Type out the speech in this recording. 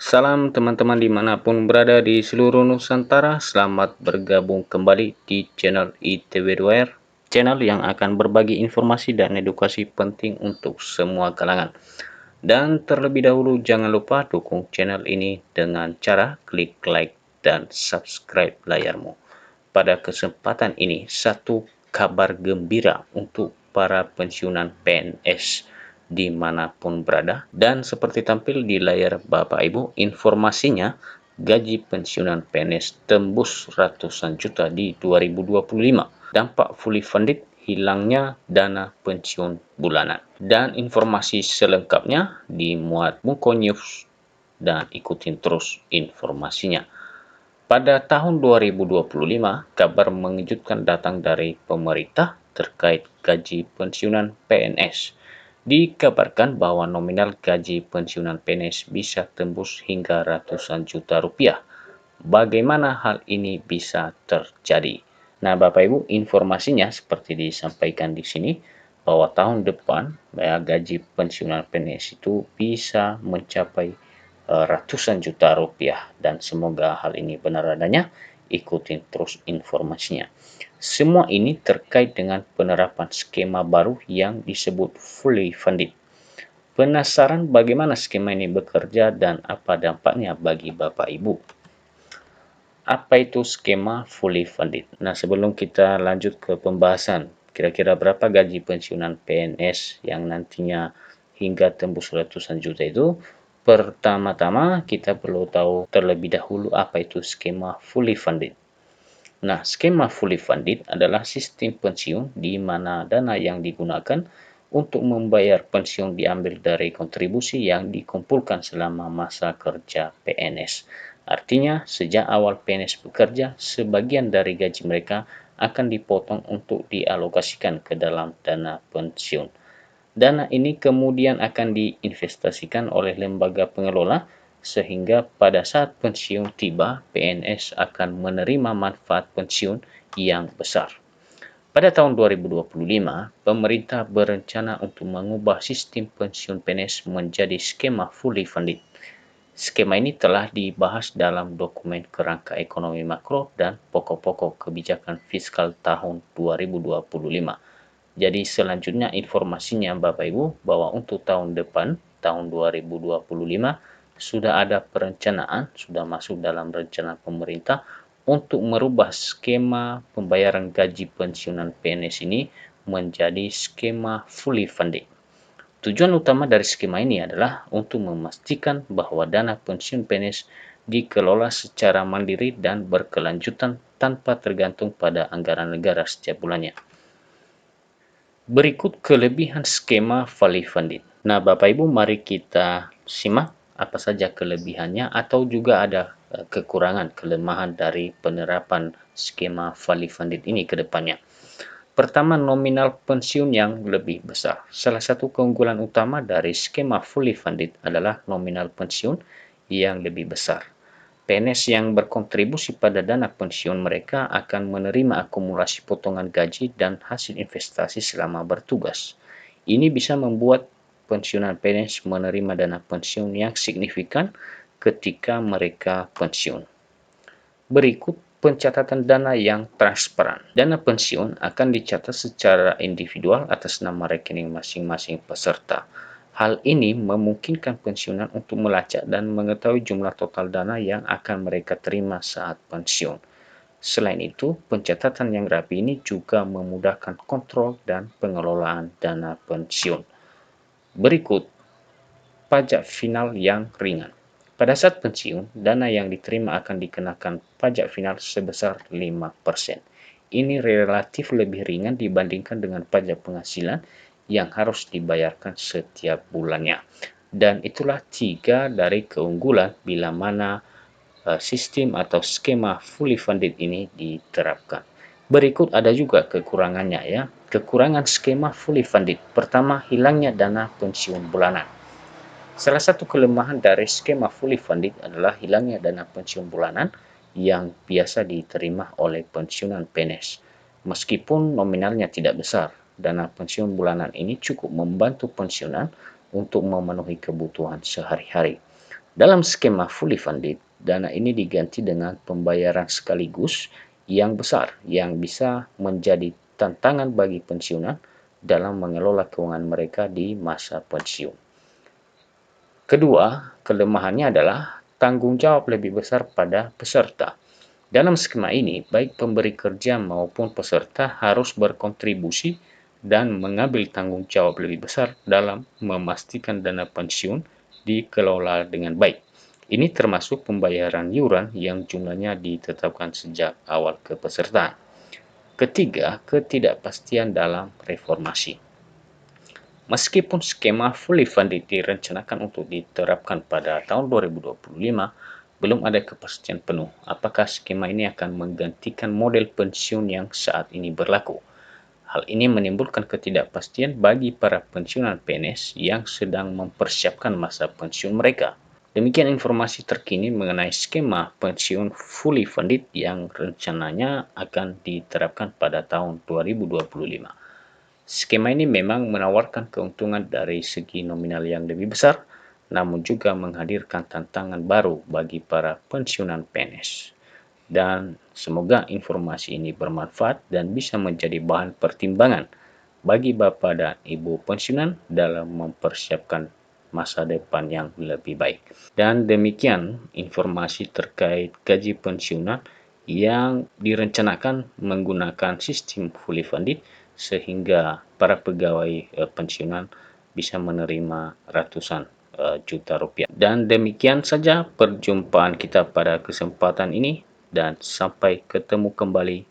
Salam teman-teman dimanapun berada di seluruh Nusantara, selamat bergabung kembali di channel ITW2R, channel yang akan berbagi informasi dan edukasi penting untuk semua kalangan. Dan terlebih dahulu jangan lupa dukung channel ini dengan cara klik like dan subscribe layarmu. Pada kesempatan ini, satu kabar gembira untuk para pensiunan PNS dimanapun berada. Dan seperti tampil di layar Bapak Ibu, informasinya gaji pensiunan PNS tembus ratusan juta di 2025. Dampak fully funded hilangnya dana pensiun bulanan. Dan informasi selengkapnya dimuat Muko News dan ikutin terus informasinya. Pada tahun 2025, kabar mengejutkan datang dari pemerintah terkait gaji pensiunan PNS. Dikabarkan bahwa nominal gaji pensiunan PNS bisa tembus hingga ratusan juta rupiah. Bagaimana hal ini bisa terjadi? Nah, Bapak Ibu, informasinya seperti disampaikan di sini bahwa tahun depan gaji pensiunan PNS itu bisa mencapai ratusan juta rupiah, dan semoga hal ini benar adanya. Ikutin terus informasinya. Semua ini terkait dengan penerapan skema baru yang disebut fully funded. Penasaran bagaimana skema ini bekerja dan apa dampaknya bagi Bapak Ibu? Apa itu skema fully funded? Nah, sebelum kita lanjut ke pembahasan, kira-kira berapa gaji pensiunan PNS yang nantinya hingga tembus ratusan juta itu? Pertama-tama kita perlu tahu terlebih dahulu apa itu skema fully funded. Nah, skema fully funded adalah sistem pensiun di mana dana yang digunakan untuk membayar pensiun diambil dari kontribusi yang dikumpulkan selama masa kerja PNS. Artinya, sejak awal PNS bekerja, sebagian dari gaji mereka akan dipotong untuk dialokasikan ke dalam dana pensiun. Dana ini kemudian akan diinvestasikan oleh lembaga pengelola sehingga pada saat pensiun tiba, PNS akan menerima manfaat pensiun yang besar. Pada tahun 2025, pemerintah berencana untuk mengubah sistem pensiun PNS menjadi skema fully funded. Skema ini telah dibahas dalam dokumen kerangka ekonomi makro dan pokok-pokok kebijakan fiskal tahun 2025. Jadi selanjutnya informasinya Bapak Ibu bahwa untuk tahun depan, tahun 2025, sudah ada perencanaan, sudah masuk dalam rencana pemerintah untuk merubah skema pembayaran gaji pensiunan PNS ini menjadi skema fully funded. Tujuan utama dari skema ini adalah untuk memastikan bahwa dana pensiun PNS dikelola secara mandiri dan berkelanjutan tanpa tergantung pada anggaran negara setiap bulannya. Berikut kelebihan skema fully funded. Nah, Bapak Ibu, mari kita simak apa saja kelebihannya atau juga ada kekurangan, kelemahan dari penerapan skema fully funded ini ke depannya. Pertama, nominal pensiun yang lebih besar. Salah satu keunggulan utama dari skema fully funded adalah nominal pensiun yang lebih besar. PNS yang berkontribusi pada dana pensiun mereka akan menerima akumulasi potongan gaji dan hasil investasi selama bertugas. Ini bisa membuat pensiunan PNS menerima dana pensiun yang signifikan ketika mereka pensiun. Berikut pencatatan dana yang transparan. Dana pensiun akan dicatat secara individual atas nama rekening masing-masing peserta. Hal ini memungkinkan pensiunan untuk melacak dan mengetahui jumlah total dana yang akan mereka terima saat pensiun. Selain itu, pencatatan yang rapi ini juga memudahkan kontrol dan pengelolaan dana pensiun. Berikut pajak final yang ringan. Pada saat pensiun, dana yang diterima akan dikenakan pajak final sebesar 5%. Ini relatif lebih ringan dibandingkan dengan pajak penghasilan yang harus dibayarkan setiap bulannya. Dan itulah 3 dari keunggulan bila mana sistem atau skema fully funded ini diterapkan. Berikut ada juga kekurangannya ya. Kekurangan skema fully funded. Pertama, hilangnya dana pensiun bulanan. Salah satu kelemahan dari skema fully funded adalah hilangnya dana pensiun bulanan yang biasa diterima oleh pensiunan PNS. Meskipun nominalnya tidak besar, dana pensiun bulanan ini cukup membantu pensiunan untuk memenuhi kebutuhan sehari-hari. Dalam skema fully funded, dana ini diganti dengan pembayaran sekaligus yang besar yang bisa menjadi tantangan bagi pensiunan dalam mengelola keuangan mereka di masa pensiun. Kedua, kelemahannya adalah tanggung jawab lebih besar pada peserta. Dalam skema ini, baik pemberi kerja maupun peserta harus berkontribusi dan mengambil tanggung jawab lebih besar dalam memastikan dana pensiun dikelola dengan baik. Ini termasuk pembayaran iuran yang jumlahnya ditetapkan sejak awal kepesertaan. Ketiga, ketidakpastian dalam reformasi. Meskipun skema fully funded direncanakan untuk diterapkan pada tahun 2025, belum ada kepastian penuh apakah skema ini akan menggantikan model pensiun yang saat ini berlaku. Hal ini menimbulkan ketidakpastian bagi para pensiunan PNS yang sedang mempersiapkan masa pensiun mereka. Demikian informasi terkini mengenai skema pensiun fully funded yang rencananya akan diterapkan pada tahun 2025. Skema ini memang menawarkan keuntungan dari segi nominal yang lebih besar, namun juga menghadirkan tantangan baru bagi para pensiunan PNS. Dan semoga informasi ini bermanfaat dan bisa menjadi bahan pertimbangan bagi Bapak dan Ibu pensiunan dalam mempersiapkan masa depan yang lebih baik. Dan demikian informasi terkait gaji pensiunan yang direncanakan menggunakan sistem fully funded sehingga para pegawai pensiunan bisa menerima ratusan juta rupiah. Dan demikian saja perjumpaan kita pada kesempatan ini dan sampai ketemu kembali.